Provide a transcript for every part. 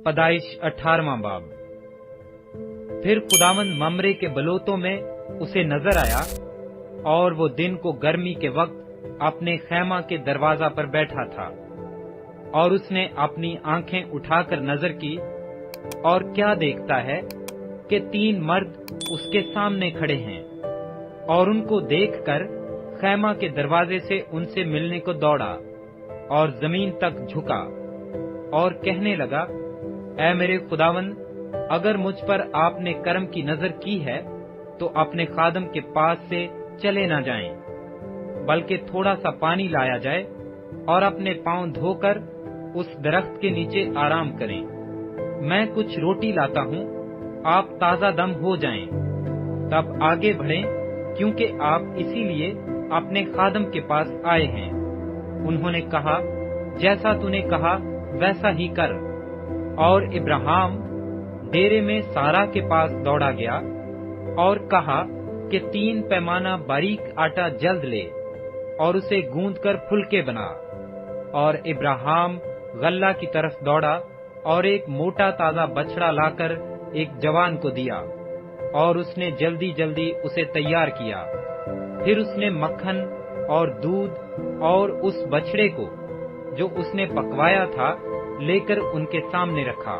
पैदाइश 18वां बाब। फिर खुदावंद ममरे के बलोतों में उसे नजर आया और वो दिन को गर्मी के वक्त अपने खैमा के दरवाजा पर बैठा था। और उसने अपनी आंखें उठाकर नजर की और क्या देखता है कि 3 मर्द उसके सामने खड़े हैं, और उनको देखकर खैमा के दरवाजे से उनसे मिलने को दौड़ा और जमीन तक झुका और कहने लगा, ऐ मेरे खुदावंद, अगर मुझ पर आपने करम की नजर की है तो अपने खादम के पास से चले न जाएं, बल्कि थोड़ा सा पानी लाया जाए और अपने पांव धोकर उस दरख्त के नीचे आराम करें। मैं कुछ रोटी लाता हूँ, आप ताजा दम हो जाएं, तब आगे बढ़ें, क्योंकि आप इसीलिए अपने खादम के पास आए हैं। उन्होंने कहा, जैसा तूने कहा वैसा ही कर। और इब्राहिम डेरे में सारा के पास दौड़ा गया और कहा कि 3 पैमाना बारीक आटा जल्द ले और उसे गूंदकर फुलके बना। और इब्राहिम गल्ला की तरफ दौड़ा और एक मोटा ताजा बछड़ा लाकर एक जवान को दिया, और उसने जल्दी जल्दी उसे तैयार किया। फिर उसने मक्खन और दूध और उस बछड़े को जो उसने पकवाया था लेकर उनके सामने रखा,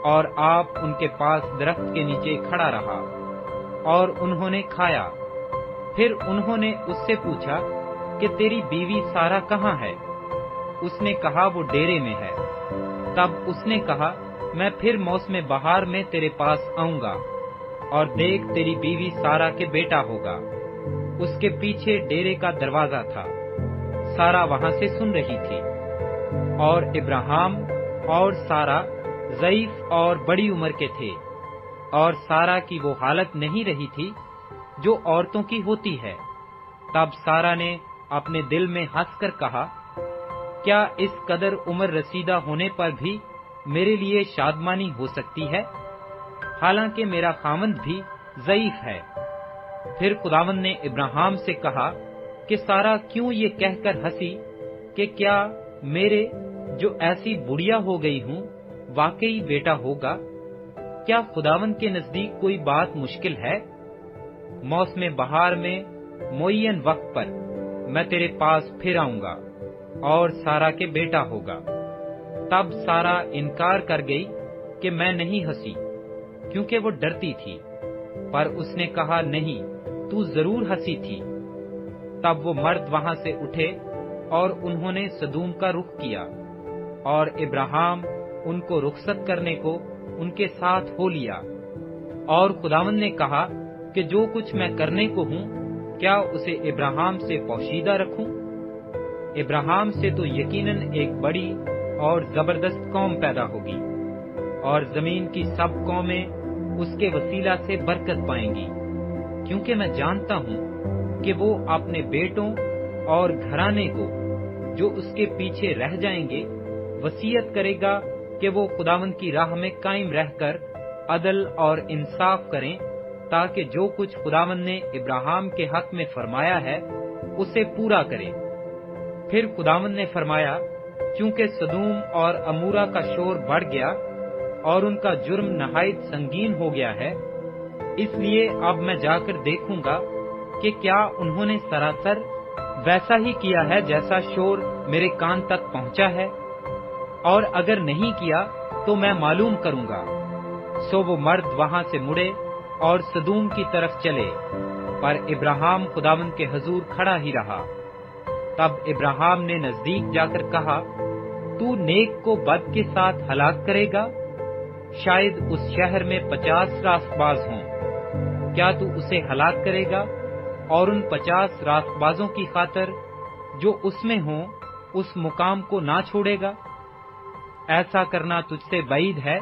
और आप उनके पास दरख्त के नीचे खड़ा रहा, और उन्होंने खाया। फिर उन्होंने उससे पूछा कि तेरी बीवी सारा कहाँ है? उसने कहा, वो डेरे में है। तब उसने कहा, मैं फिर मौसम बहार में तेरे पास आऊंगा, और देख तेरी बीवी सारा के बेटा होगा। उसके पीछे डेरे का दरवाजा था। सारा वहां से सुन रही थी, और इब्राहिम और सारा ज़ईफ और बड़ी उम्र के थे, और सारा की वो हालत नहीं रही थी जो औरतों की होती है। तब सारा ने अपने दिल में हंसकर कहा, क्या इस कदर उम्र रसीदा होने पर भी मेरे लिए शादमानी हो सकती है, हालांकि मेरा खामंद भी ज़ईफ है। फिर खुदावंद ने इब्राहिम से कहा कि सारा क्यों ये कहकर हंसी कि क्या मेरे जो ऐसी बुढ़िया हो गई हूँ वाकई बेटा होगा? क्या खुदावंद के नजदीक कोई बात मुश्किल है? मौसम बहार में मुअय्यन वक्त पर मैं तेरे पास फिर आऊंगा और सारा के बेटा होगा। तब सारा इनकार कर गई कि मैं नहीं हंसी, क्योंकि वो डरती थी। पर उसने कहा, नहीं, तू जरूर हंसी थी। तब वो मर्द वहां से उठे और उन्होंने सदूम का रुख किया, और इब्राहिम उनको रुखसत करने को उनके साथ हो लिया। और खुदावंद ने कहा कि जो कुछ मैं करने को हूँ, क्या उसे इब्राहिम से पोशीदा रखूं? इब्राहिम से तो यकीनन एक बड़ी और जबरदस्त कौम पैदा होगी, और जमीन की सब कौमें उसके वसीला से बरकत पाएंगी, क्योंकि मैं जानता हूँ कि वो अपने बेटों और घराने को जो उसके पीछे रह जाएंगे वसीयत करेगा कि वो खुदावंद की राह में कायम रहकर अदल और इंसाफ करें, ताकि जो कुछ खुदावंद ने इब्राहिम के हक में फरमाया है उसे पूरा करें। फिर खुदावंद ने फरमाया, क्योंकि सदूम और अमूरा का शोर बढ़ गया और उनका जुर्म नहायत संगीन हो गया है, इसलिए अब मैं जाकर देखूंगा कि क्या उन्होंने सरासर वैसा ही किया है जैसा शोर मेरे कान तक पहुंचा है, और अगर नहीं किया तो मैं मालूम करूंगा। सो वो मर्द वहां से मुड़े और सदूम की तरफ चले, पर इब्राहिम खुदावंद के हजूर खड़ा ही रहा। तब इब्राहिम ने नजदीक जाकर कहा, तू नेक को बद के साथ हलाक करेगा? शायद उस शहर में 50 रास्तबाज हों, क्या तू उसे हलाक करेगा और उन 50 रास्तबाजों की खातर जो उसमें हों उस मुकाम को ना छोड़ेगा? ऐसा करना तुझसे बईद है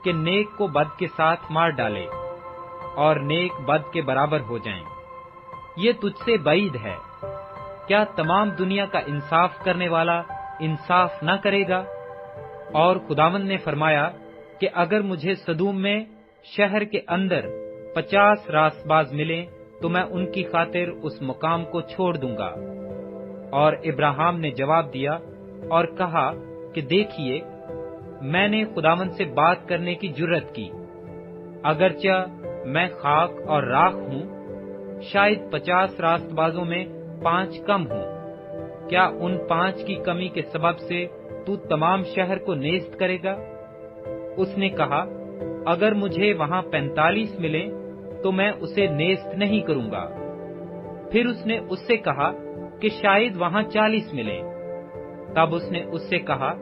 कि नेक को बद के साथ मार डाले और नेक बद के बराबर हो जाएं। ये तुझसे बईद है। क्या तमाम दुनिया का इंसाफ करने वाला इंसाफ न करेगा? और खुदावंद ने फरमाया कि अगर मुझे सदूम में शहर के अंदर 50 रास्तबाज मिले तो मैं उनकी खातिर उस मुकाम को छोड़ दूंगा। और इब्राहिम ने जवाब दिया और कहा कि देखिए, میں نے خداوند سے بات کرنے کی جرت کی، اگرچہ میں خاک اور راکھ ہوں، شاید 50 راست بازوں میں 5 کم ہوں، کیا ان 5 کی کمی کے سبب سے تو تمام شہر کو نیست کرے گا؟ اس نے کہا، اگر مجھے وہاں 45 ملیں تو میں اسے نیست نہیں کروں گا۔ پھر اس نے اس سے کہا کہ شاید وہاں 40 ملیں۔ تب اس نے اس سے کہا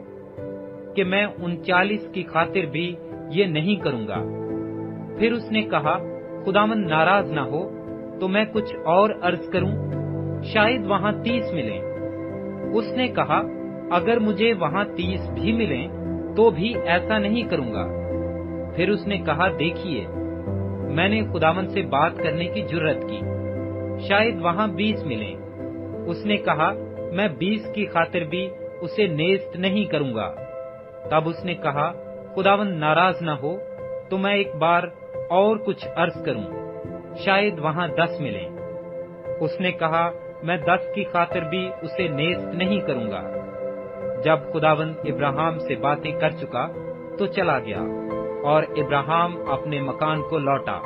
کہ میں 39 کی خاطر بھی یہ نہیں کروں گا۔ پھر اس نے کہا، خداوند ناراض نہ ہو تو میں کچھ اور عرض کروں، شاید وہاں 30 ملیں۔ اس نے کہا، اگر مجھے وہاں 30 بھی ملیں تو بھی ایسا نہیں کروں گا۔ پھر اس نے کہا، دیکھیے، میں نے خداوند سے بات کرنے کی جرت کی، شاید وہاں 20 ملیں۔ اس نے کہا، میں 20 کی خاطر بھی اسے نیست نہیں کروں گا۔ تب اس نے کہا، خداوند ناراض نہ ہو تو میں ایک بار اور کچھ عرض کروں، شاید وہاں 10 ملیں۔ اس نے کہا، میں 10 کی خاطر بھی اسے نیست نہیں کروں گا۔ جب خداوند ابراہیم سے باتیں کر چکا تو چلا گیا، اور ابراہیم اپنے مکان کو لوٹا۔